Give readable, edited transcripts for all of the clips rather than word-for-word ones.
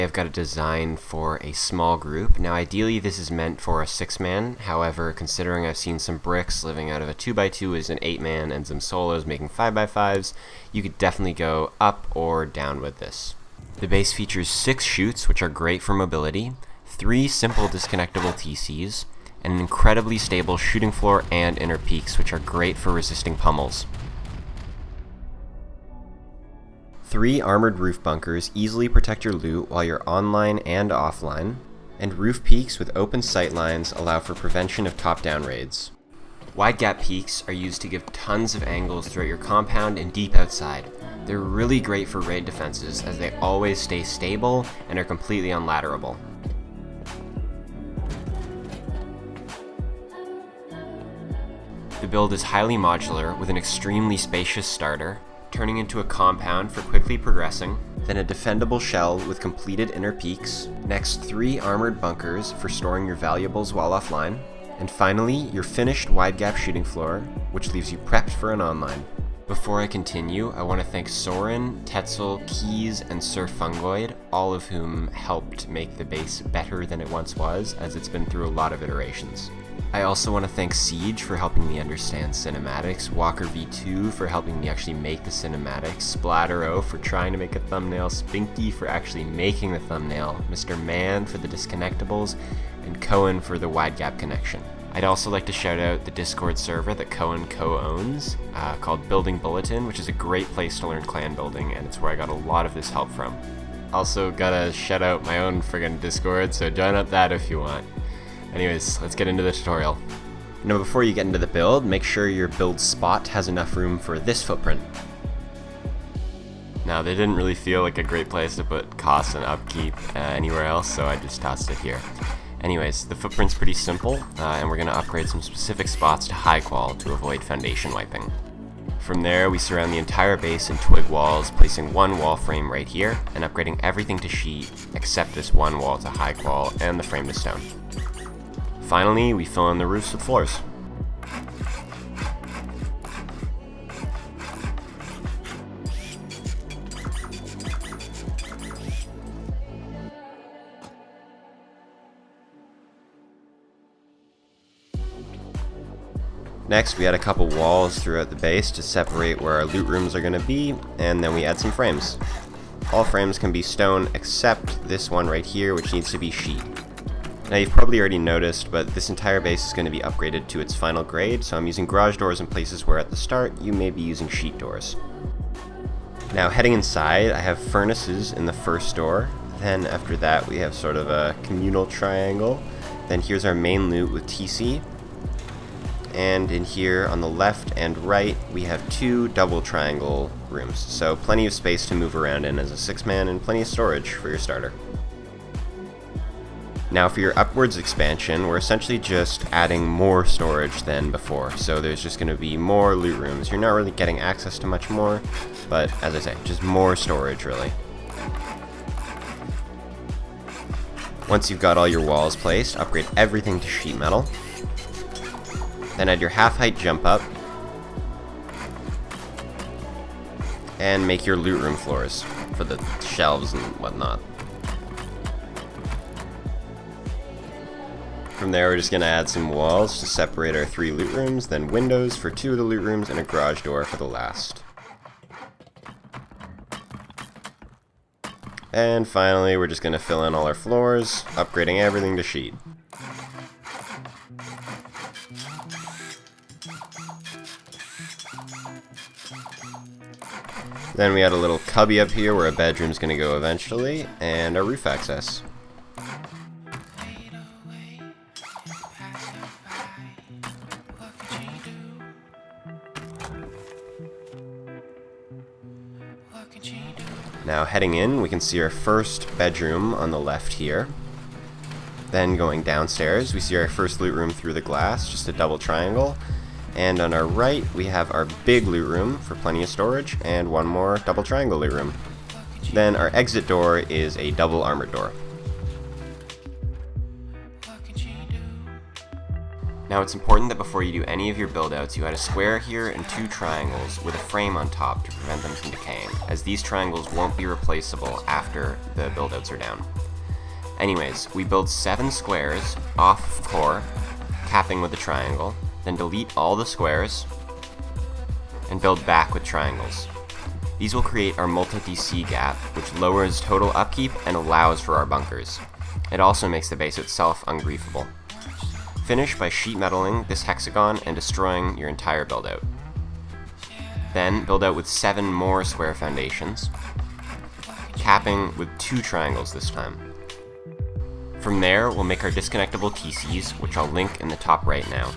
I've got a design for a small group. Now ideally this is meant for a 6-man, however considering I've seen some bricks living out of a 2x2 as an 8-man and some solos making 5x5s, you could definitely go up or down with this. The base features 6 chutes, which are great for mobility, 3 simple disconnectable TCs, and an incredibly stable shooting floor and inner peaks, which are great for resisting pummels. 3 armored roof bunkers easily protect your loot while you're online and offline, and roof peaks with open sight lines allow for prevention of top-down raids. Wide gap peaks are used to give tons of angles throughout your compound and deep outside. They're really great for raid defenses as they always stay stable and are completely unlatterable. The build is highly modular with an extremely spacious starter, turning into a compound for quickly progressing, then a defendable shell with completed inner peaks, next 3 armored bunkers for storing your valuables while offline, and finally your finished wide gap shooting floor, which leaves you prepped for an online. Before I continue, I want to thank Soren, Tetzel, Keys, and Sir Fungoid, all of whom helped make the base better than it once was, as it's been through a lot of iterations. I also want to thank Siege for helping me understand cinematics, Walker V2 for helping me actually make the cinematics, Splattero for trying to make a thumbnail, Spinky for actually making the thumbnail, Mr. Man for the disconnectables, and Cohen for the wide gap connection. I'd also like to shout out the Discord server that Cohen co-owns, called Building Bulletin, which is a great place to learn clan building, and it's where I got a lot of this help from. Also gotta shout out my own friggin' Discord, so join up that if you want. Anyways, let's get into the tutorial. Now before you get into the build, make sure your build spot has enough room for this footprint. Now they didn't really feel like a great place to put costs and upkeep anywhere else, so I just tossed it here. Anyways, the footprint's pretty simple, and we're going to upgrade some specific spots to high qual to avoid foundation wiping. From there, we surround the entire base in twig walls, placing 1 wall frame right here, and upgrading everything to sheet except this 1 wall to high qual and the frame to stone. Finally, we fill in the roofs with floors. Next, we add a couple walls throughout the base to separate where our loot rooms are going to be, and then we add some frames. All frames can be stone except this one right here, which needs to be sheet. Now you've probably already noticed, but this entire base is going to be upgraded to its final grade, so I'm using garage doors in places where at the start you may be using sheet doors. Now heading inside, I have furnaces in the first door, then after that we have sort of a communal triangle, then here's our main loot with TC, and in here on the left and right we have 2 double triangle rooms, so plenty of space to move around in as a 6-man and plenty of storage for your starter. Now for your upwards expansion, we're essentially just adding more storage than before, so there's just going to be more loot rooms. You're not really getting access to much more, but as I say, just more storage really. Once you've got all your walls placed, upgrade everything to sheet metal. Then add your half-height jump up, and make your loot room floors for the shelves and whatnot. From there, we're just going to add some walls to separate our 3 loot rooms, then windows for 2 of the loot rooms, and a garage door for the last. And finally, we're just going to fill in all our floors, upgrading everything to sheet. Then we add a little cubby up here where a bedroom's going to go eventually, and our roof access. Now heading in, we can see our first bedroom on the left here. Then going downstairs, we see our first loot room through the glass, just a double triangle. And on our right, we have our big loot room for plenty of storage, and 1 more double triangle loot room. Then our exit door is a double armored door. Now it's important that before you do any of your build-outs, you add a square here and 2 triangles with a frame on top to prevent them from decaying, as these triangles won't be replaceable after the build-outs are down. Anyways, we build 7 squares off core, capping with a triangle, then delete all the squares, and build back with triangles. These will create our multi-DC gap, which lowers total upkeep and allows for our bunkers. It also makes the base itself ungriefable. Finish by sheet metaling this hexagon and destroying your entire build-out. Then build out with 7 more square foundations, capping with 2 triangles this time. From there, we'll make our disconnectable TCs, which I'll link in the top right now.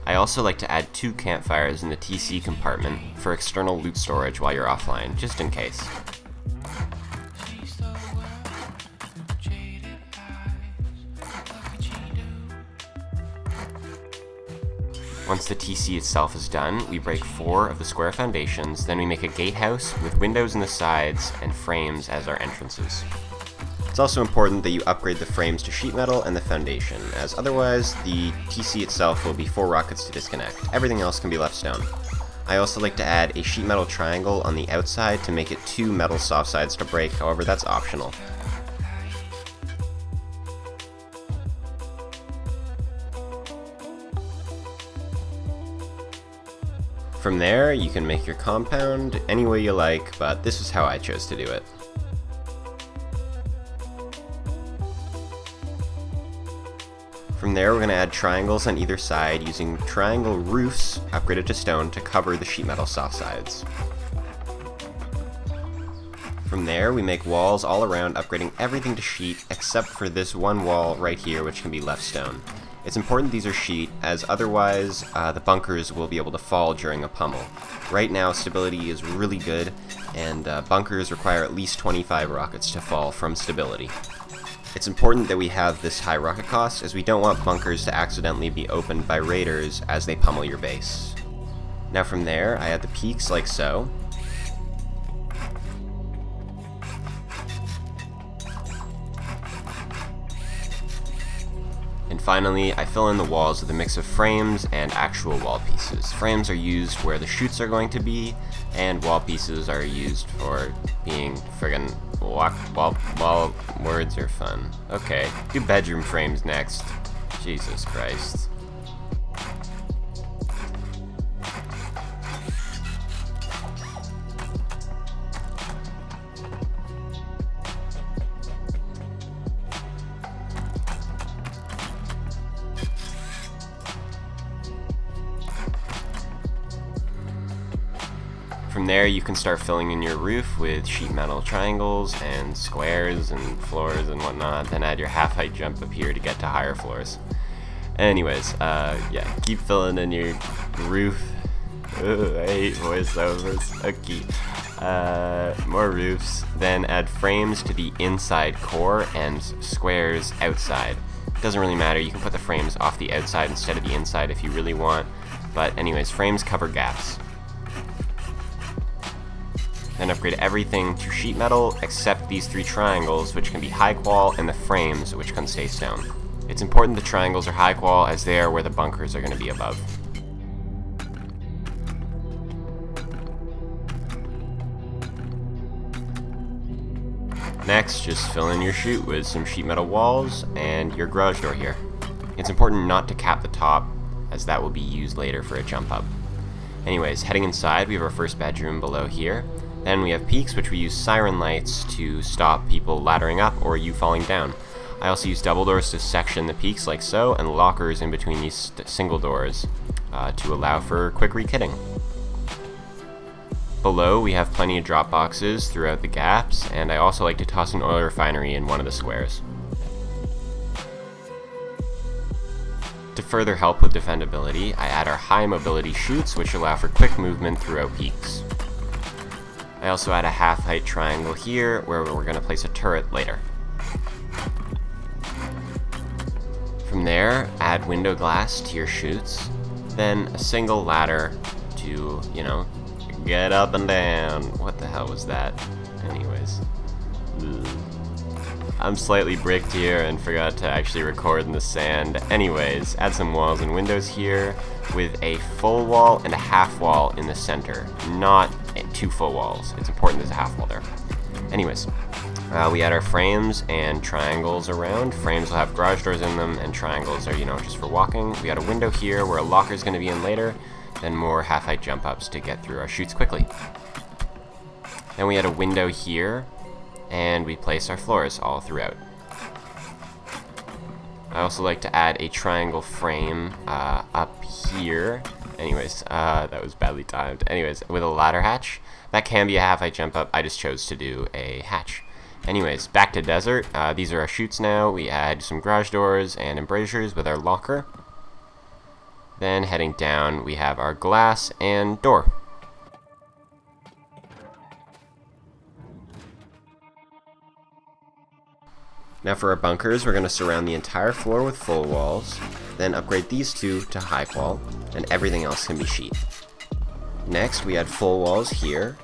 I also like to add 2 campfires in the TC compartment for external loot storage while you're offline, just in case. Once the TC itself is done, we break 4 of the square foundations, then we make a gatehouse with windows in the sides and frames as our entrances. It's also important that you upgrade the frames to sheet metal and the foundation, as otherwise the TC itself will be 4 rockets to disconnect. Everything else can be left stone. I also like to add a sheet metal triangle on the outside to make it 2 metal soft sides to break, however that's optional. From there, you can make your compound any way you like, but this is how I chose to do it. From there, we're going to add triangles on either side using triangle roofs upgraded to stone to cover the sheet metal soft sides. From there, we make walls all around, upgrading everything to sheet except for this one wall right here, which can be left stone. It's important these are sheet, as otherwise the bunkers will be able to fall during a pummel. Right now, stability is really good, and bunkers require at least 25 rockets to fall from stability. It's important that we have this high rocket cost, as we don't want bunkers to accidentally be opened by raiders as they pummel your base. Now from there, I add the peaks like so. And finally, I fill in the walls with a mix of frames and actual wall pieces. Frames are used where the chutes are going to be, and wall pieces are used for being friggin' wall words are fun. Okay, do bedroom frames next. Jesus Christ. From there, you can start filling in your roof with sheet metal triangles and squares and floors and whatnot, then add your half-height jump up here to get to higher floors. Anyways, yeah, keep filling in your roof. Ugh, I hate voiceovers. Okay. More roofs, then add frames to the inside core and squares outside. Doesn't really matter, you can put the frames off the outside instead of the inside if you really want, but anyways, frames cover gaps. Then upgrade everything to sheet metal except these 3 triangles, which can be high qual, and the frames, which can stay stone. It's important the triangles are high qual, as they are where the bunkers are going to be above. Next, just fill in your chute with some sheet metal walls and your garage door here. It's important not to cap the top, as that will be used later for a jump up. Anyways, heading inside, we have our first bedroom below here. Then we have peaks, which we use siren lights to stop people laddering up or you falling down. I also use double doors to section the peaks like so, and lockers in between these single doors to allow for quick rekitting. Below, we have plenty of drop boxes throughout the gaps, and I also like to toss an oil refinery in one of the squares. To further help with defendability, I add our high mobility chutes, which allow for quick movement throughout peaks. I also add a half-height triangle here, where we're going to place a turret later. From there, add window glass to your chutes, then a single ladder to, you know, get up and down. What the hell was that? Anyways. I'm slightly bricked here and forgot to actually record in the sand. Anyways, add some walls and windows here with a full wall and a half wall in the center. Not 2 full walls. It's important there's a half wall there. Anyways, we add our frames and triangles around. Frames will have garage doors in them, and triangles are, just for walking. We got a window here where a locker is going to be in later, then more half-height jump ups to get through our chutes quickly. Then we add a window here, and we place our floors all throughout. I also like to add a triangle frame up here. Anyways, that was badly timed. Anyways, with a ladder hatch. That can be a half-height jump up. I just chose to do a hatch. Anyways, back to desert. These are our chutes now. We add some garage doors and embrasures with our locker. Then heading down, we have our glass and door. Now for our bunkers, we're going to surround the entire floor with full walls, then upgrade these 2 to high qual, and everything else can be sheet. Next, we add full walls here,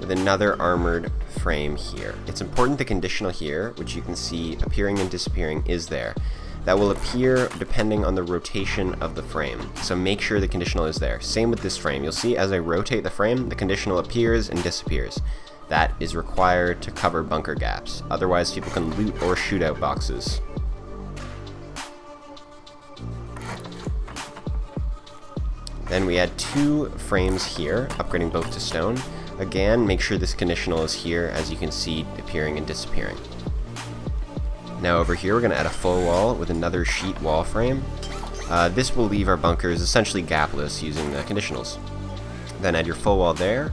with another armored frame here. It's important the conditional here, which you can see appearing and disappearing, is there. That will appear depending on the rotation of the frame, so make sure the conditional is there. Same with this frame. You'll see as I rotate the frame, the conditional appears and disappears. That is required to cover bunker gaps. Otherwise, people can loot or shoot out boxes. Then we add 2 frames here, upgrading both to stone. Again, make sure this conditional is here, as you can see appearing and disappearing. Now over here, we're going to add a full wall with another sheet wall frame. This will leave our bunkers essentially gapless using the conditionals. Then add your full wall there,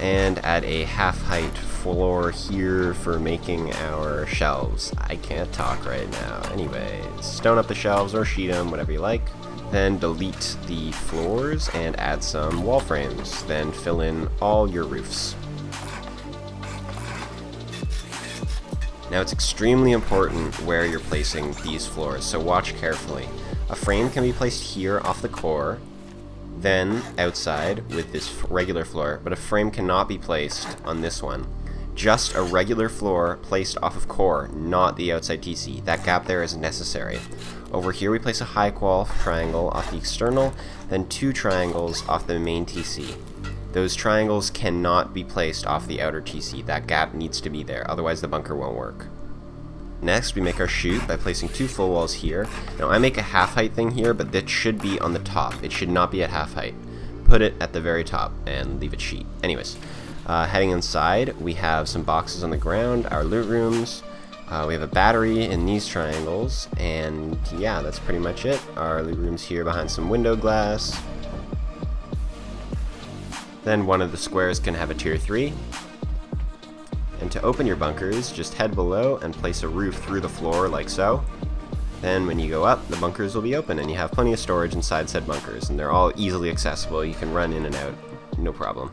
and add a half-height floor here for making our shelves. I can't talk right now. Anyways, stone up the shelves or sheet them, whatever you like. Then delete the floors and add some wall frames. Then fill in all your roofs. Now it's extremely important where you're placing these floors, so watch carefully. A frame can be placed here off the core, then outside with this regular floor, but a frame cannot be placed on this one. Just a regular floor placed off of core, not the outside TC. That gap there is necessary. Over here we place a high qual triangle off the external, then 2 triangles off the main TC. Those triangles cannot be placed off the outer TC. That gap needs to be there, otherwise the bunker won't work. Next, we make our chute by placing 2 full walls here. Now, I make a half-height thing here, but that should be on the top. It should not be at half-height. Put it at the very top and leave it sheet. Anyways, heading inside, we have some boxes on the ground, our loot rooms. We have a battery in these triangles, and yeah, that's pretty much it. Our loot rooms here behind some window glass. Then one of the squares can have a tier 3. And to open your bunkers, just head below and place a roof through the floor like so. Then when you go up, the bunkers will be open and you have plenty of storage inside said bunkers, and they're all easily accessible. You can run in and out, no problem.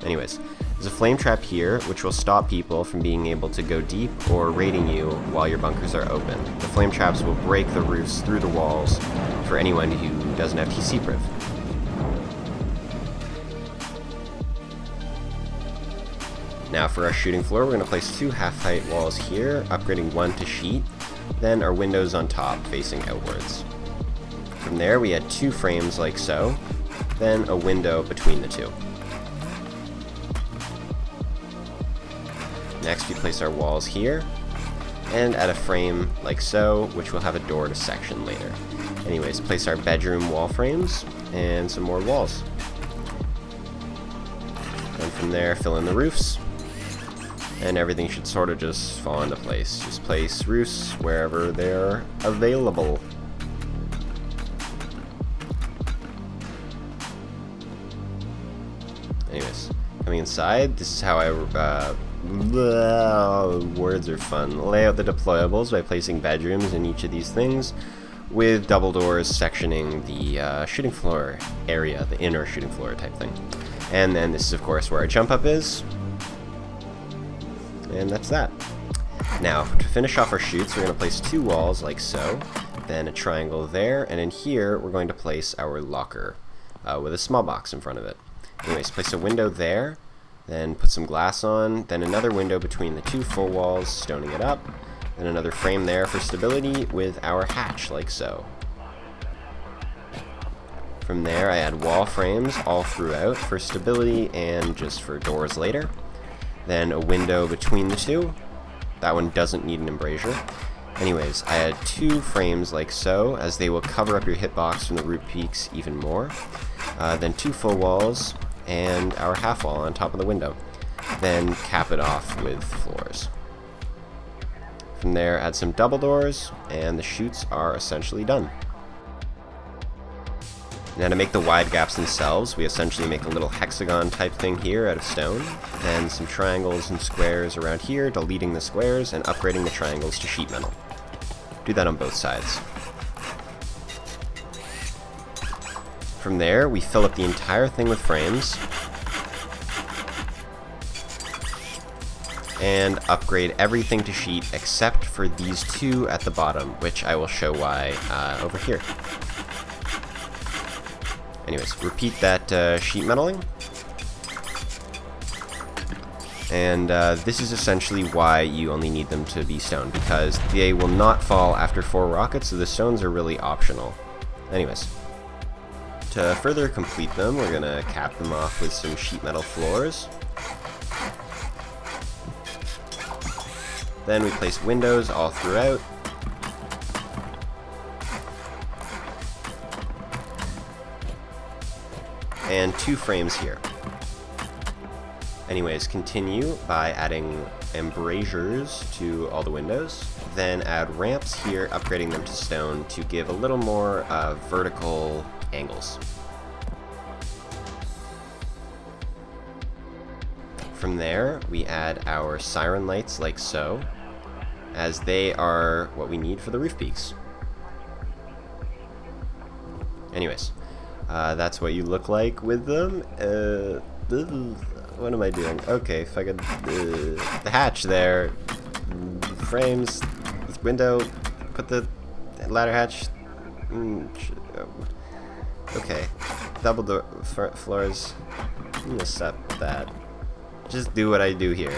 Anyways, there's a flame trap here which will stop people from being able to go deep or raiding you while your bunkers are open. The flame traps will break the roofs through the walls for anyone who doesn't have TC priv. Now for our shooting floor, we're going to place 2 half-height walls here, upgrading 1 to sheet, then our windows on top facing outwards. From there we add 2 frames like so, then a window between the 2. Next we place our walls here, and add a frame like so, which will have a door to section later. Anyways, place our bedroom wall frames, and some more walls. And from there, fill in the roofs. And everything should sort of just fall into place. Just place roofs wherever they're available. Anyways, coming inside, this is how I words are fun. Lay out the deployables by placing bedrooms in each of these things, with double doors sectioning the shooting floor area, the inner shooting floor type thing. And then this is of course where our jump up is. And that's that. Now, to finish off our chutes, we're going to place 2 walls like so, then a triangle there, and in here we're going to place our locker with a small box in front of it. Anyways, place a window there, Then put some glass on, then another window between the two full walls, stoning it up, then another frame there for stability with our hatch, like so. From there I add wall frames all throughout for stability and just for doors later. Then a window between the two. That one doesn't need an embrasure. Anyways, I add 2 frames like so, as they will cover up your hitbox from the roof peaks even more. Then 2 full walls, and our half wall on top of the window. Then cap it off with floors. From there, add some double doors, and the chutes are essentially done. Now to make the wide gaps themselves, we essentially make a little hexagon type thing here out of stone, then some triangles and squares around here, deleting the squares and upgrading the triangles to sheet metal. Do that on both sides. From there, we fill up the entire thing with frames and upgrade everything to sheet except for these 2 at the bottom, which I will show why over here. Anyways, repeat that sheet metaling. And this is essentially why you only need them to be stone, because they will not fall after 4 rockets, so the stones are really optional. Anyways, to further complete them, we're going to cap them off with some sheet metal floors. Then we place windows all throughout. And 2 frames here. Anyways, continue by adding embrasures to all the windows, then add ramps here, upgrading them to stone to give a little more vertical angles. From there, we add our siren lights like so, as they are what we need for the roof peaks. Anyways, that's what you look like with them. What am I doing? Okay, fucking the hatch there, frames, this window, put the ladder hatch. Okay, double door floors. I'm gonna set that. Just do what I do here.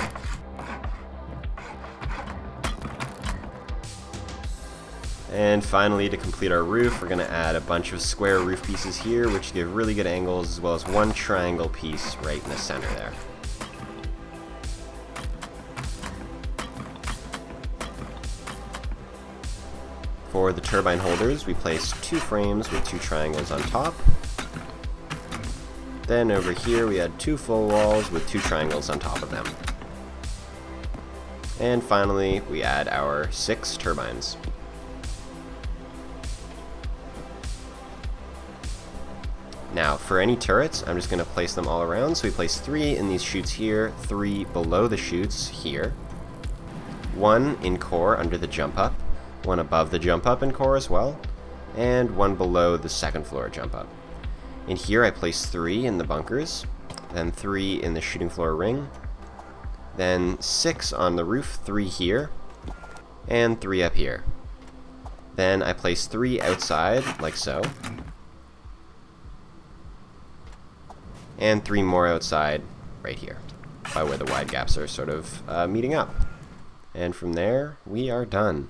And finally, to complete our roof, we're going to add a bunch of square roof pieces here, which give really good angles, as well as 1 triangle piece right in the center there. For the turbine holders, we place 2 frames with 2 triangles on top. Then over here, we add 2 full walls with 2 triangles on top of them. And finally, we add our 6 turbines. Now, for any turrets, I'm just going to place them all around. So we place 3 in these chutes here, 3 below the chutes here, 1 in core under the jump up, 1 above the jump up in core as well, and 1 below the 2nd floor jump up. In here I place 3 in the bunkers, then 3 in the shooting floor ring, then 6 on the roof, 3 here, and 3 up here. Then I place 3 outside, like so, and 3 more outside right here, by where the wide gaps are sort of meeting up. And from there, we are done.